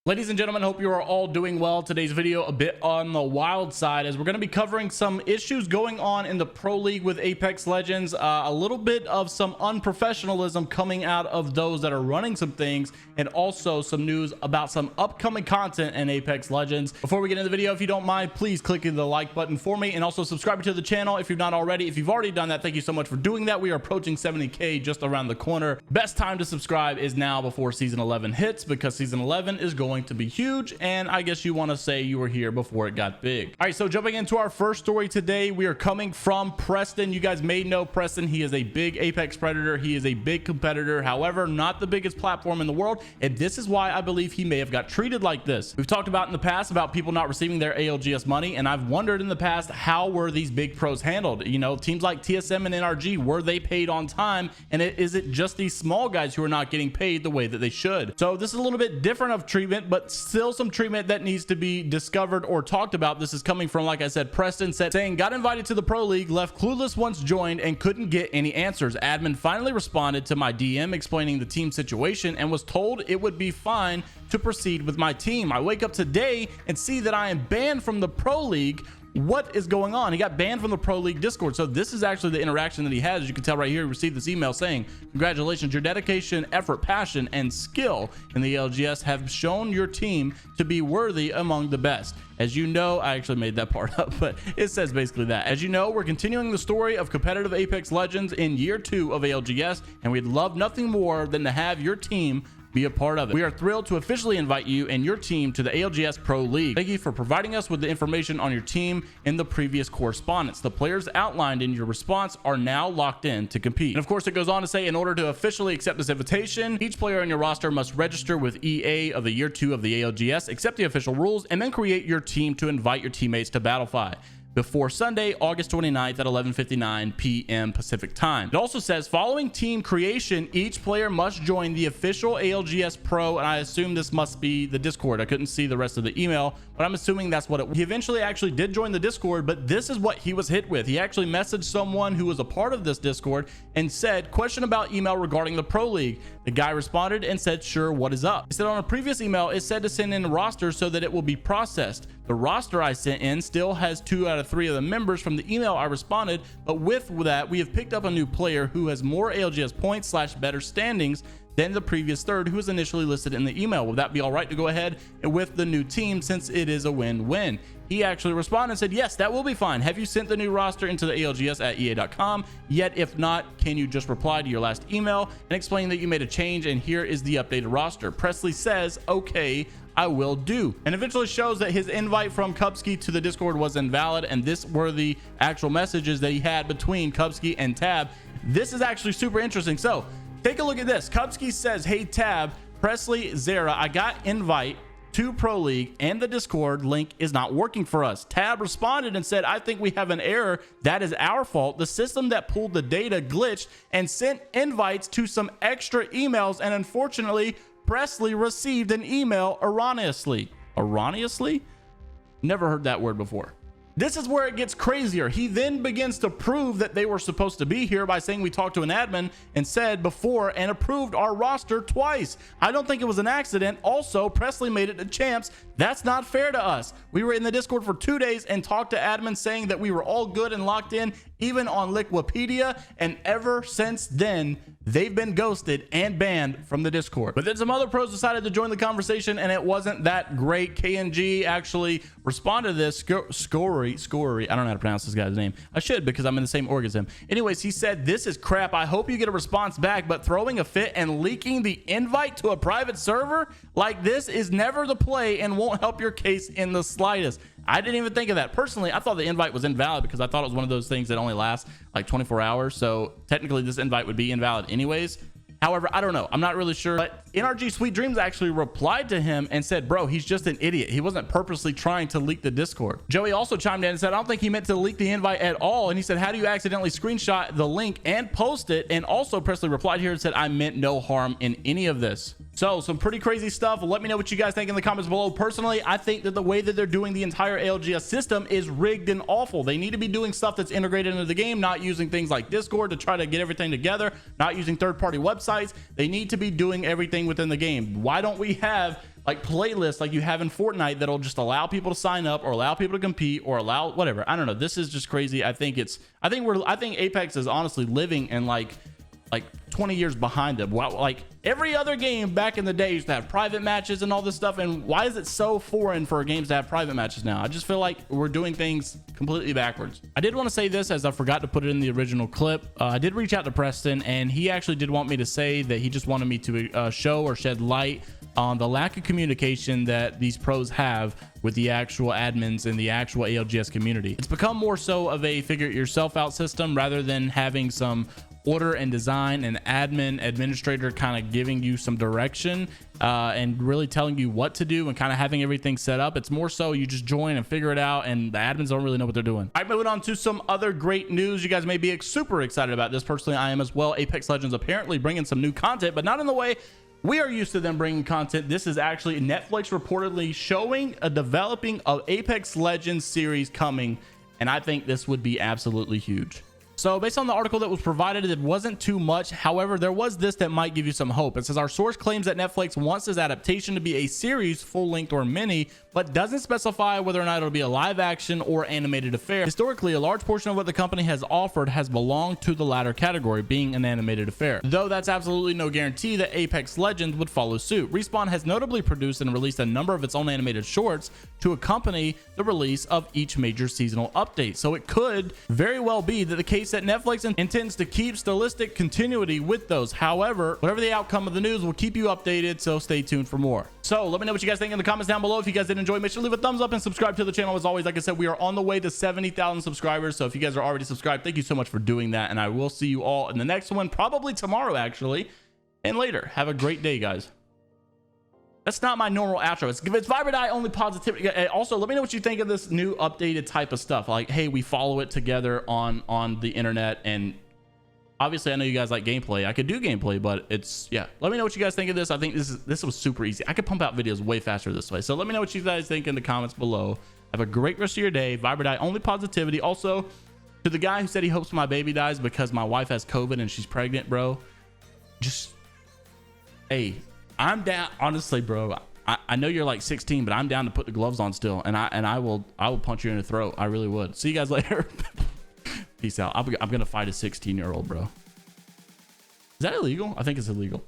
Ladies and gentlemen, hope you are all doing well. Today's video a bit on the wild side as we're going to be covering some issues going on in the Pro League with Apex Legends, a little bit of some unprofessionalism coming out of those that are running some things, and also some news about some upcoming content in Apex Legends. Before we get into the video, if you don't mind, please click the like button for me and also subscribe to the channel if you're not already. If you've already done that, thank you so much for doing that. We are approaching 70K just around the corner. Best time to subscribe is now before season 11 hits, because season 11 is going to be huge, and I guess you want to say you were here before it got big. All right, so jumping into our first story today, we are coming from Preston. You guys may know Preston. He is a big Apex Predator. He is a big competitor, however, not the biggest platform in the world, and this is why I believe he may have got treated like this. We've talked about in the past about people not receiving their ALGS money, and I've wondered in the past, how were these big pros handled? You know, teams like TSM and NRG, were they paid on time? And is it just these small guys who are not getting paid the way that they should? So this is a little bit different of treatment, but still some treatment that needs to be discovered or talked about. This is coming from, like I said, Preston saying, got invited to the Pro League, left clueless once joined, and couldn't get any answers. Admin finally responded to my DM explaining the team situation and was told it would be fine to proceed with my team. I wake up today and see that I am banned from the Pro League. What is going on? He got banned from the Pro League Discord. So this is actually the interaction that he has. As you can tell right here, he received this email saying, congratulations, your dedication, effort, passion, and skill in the LGS have shown your team to be worthy among the best. As you know, I actually made that part up, but it says basically that. As you know, we're continuing the story of competitive Apex Legends in year 2 of ALGS, and we'd love nothing more than to have your team be a part of it. We are thrilled to officially invite you and your team to the ALGS Pro League. Thank you for providing us with the information on your team in the previous correspondence. The players outlined in your response are now locked in to compete. And of course, it goes on to say, in order to officially accept this invitation, each player on your roster must register with EA of the year 2 of the ALGS, accept the official rules, and then create your team to invite your teammates to Battlefy before Sunday, August 29th at 11:59 p.m. Pacific time. It also says, following team creation, each player must join the official ALGS Pro, and I assume this must be the Discord. I couldn't see the rest of the email, but I'm assuming that's what it was. He eventually actually did join the Discord, but this is what he was hit with. He actually messaged someone who was a part of this Discord and said, question about email regarding the Pro League. The guy responded and said, sure, what is up? He said on a previous email, it said to send in a roster so that it will be processed. The roster I sent in still has 2 out of 3 of the members from the email I responded, but with that, we have picked up a new player who has more ALGS points / better standings than the previous third who was initially listed in the email. Will that be all right to go ahead with the new team since it is a win-win? He actually responded and said, yes, that will be fine. Have you sent the new roster into the ALGS at EA.com yet? If not, can you just reply to your last email and explain that you made a change and here is the updated roster? Presley says, okay, I will do, and eventually shows that his invite from Kubsky to the Discord was invalid, and this were the actual messages that he had between Kubsky and Tab. This is actually super interesting. So take a look at this. Kubsky says, hey Tab, Presley, Zara, I got invite to Pro League and the Discord link is not working for us. Tab responded and said, I think we have an error. That is our fault. The system that pulled the data glitched and sent invites to some extra emails, and unfortunately Presley received an email erroneously. Erroneously? Never heard that word before. This is where it gets crazier. He then begins to prove that they were supposed to be here by saying we talked to an admin and said before and approved our roster twice. I don't think it was an accident. Also, Presley made it to champs. That's not fair to us. We were in the Discord for 2 days and talked to admin saying that we were all good and locked in, even on Liquipedia, and ever since then, they've been ghosted and banned from the Discord. But then some other pros decided to join the conversation, and it wasn't that great. KNG actually responded to this. Scory, I don't know how to pronounce this guy's name. I should, because I'm in the same org as him. Anyways, he said, this is crap. I hope you get a response back, but throwing a fit and leaking the invite to a private server like this is never the play and won't help your case in the slightest. I didn't even think of that. Personally, I thought the invite was invalid because I thought it was one of those things that only lasts like 24 hours. So technically this invite would be invalid anyways. However, I don't know. I'm not really sure. But NRG Sweet Dreams actually replied to him and said, bro, he's just an idiot. He wasn't purposely trying to leak the Discord. Joey also chimed in and said, I don't think he meant to leak the invite at all. And he said, how do you accidentally screenshot the link and post it? And also Presley replied here and said, I meant no harm in any of this. So some pretty crazy stuff. Let me know what you guys think in the comments below. Personally, I think that the way that they're doing the entire ALGS system is rigged and awful. They need to be doing stuff that's integrated into the game, not using things like Discord to try to get everything together, not using third-party websites. They need to be doing everything within the game. Why don't we have like playlists like you have in Fortnite that'll just allow people to sign up or allow people to compete or allow whatever? I don't know. This is just crazy. I think Apex is honestly living in like 20 years behind them. Well, like every other game back in the day used to have private matches and all this stuff. And why is it so foreign for games to have private matches now? I just feel like we're doing things completely backwards. I did want to say this, as I forgot to put it in the original clip. I did reach out to Preston, and he actually did want me to say that he just wanted me to show or shed light on the lack of communication that these pros have with the actual admins in the actual ALGS community. It's become more so of a figure it yourself out system rather than having some order and design and administrator kind of giving you some direction and really telling you what to do and kind of having everything set up. It's more so you just join and figure it out, and the admins don't really know what they're doing. All right, moving on to some other great news. You guys may be super excited about this. Personally, I am as well. Apex Legends apparently bringing some new content, but not in the way we are used to them bringing content. This is actually Netflix reportedly showing a developing of Apex Legends series coming, and I think this would be absolutely huge. So based on the article that was provided, it wasn't too much. However, there was this that might give you some hope. It says our source claims that Netflix wants this adaptation to be a series, full length or mini, but doesn't specify whether or not it'll be a live action or animated affair. Historically, a large portion of what the company has offered has belonged to the latter category, being an animated affair. Though that's absolutely no guarantee that Apex Legends would follow suit. Respawn has notably produced and released a number of its own animated shorts to accompany the release of each major seasonal update. So it could very well be that the case that Netflix intends to keep stylistic continuity with those. However, whatever the outcome of the news, will keep you updated, so stay tuned for more. So let me know what you guys think in the comments down below. If you guys did enjoy, make sure to leave a thumbs up and subscribe to the channel. As always, like I said, we are on the way to 70,000 subscribers, so if you guys are already subscribed, thank you so much for doing that, and I will see you all in the next one, probably tomorrow actually, and later. Have a great day, guys. That's not my normal outro. It's Vibrant Eye, only positivity. Also, let me know what you think of this new updated type of stuff. Like, hey, we follow it together on the internet, and obviously I know you guys like gameplay. I could do gameplay, but it's, yeah. Let me know what you guys think of this. I think this was super easy. I could pump out videos way faster this way. So let me know what you guys think in the comments below. Have a great rest of your day. Vibrant Eye, only positivity. Also, to the guy who said he hopes my baby dies because my wife has COVID and she's pregnant, bro, just, hey, I'm down, honestly, bro. I know you're like 16, but I'm down to put the gloves on still, and I will punch you in the throat. I really would. See you guys later. Peace out. I'm gonna fight a 16-year-old, bro. Is that illegal? I think it's illegal.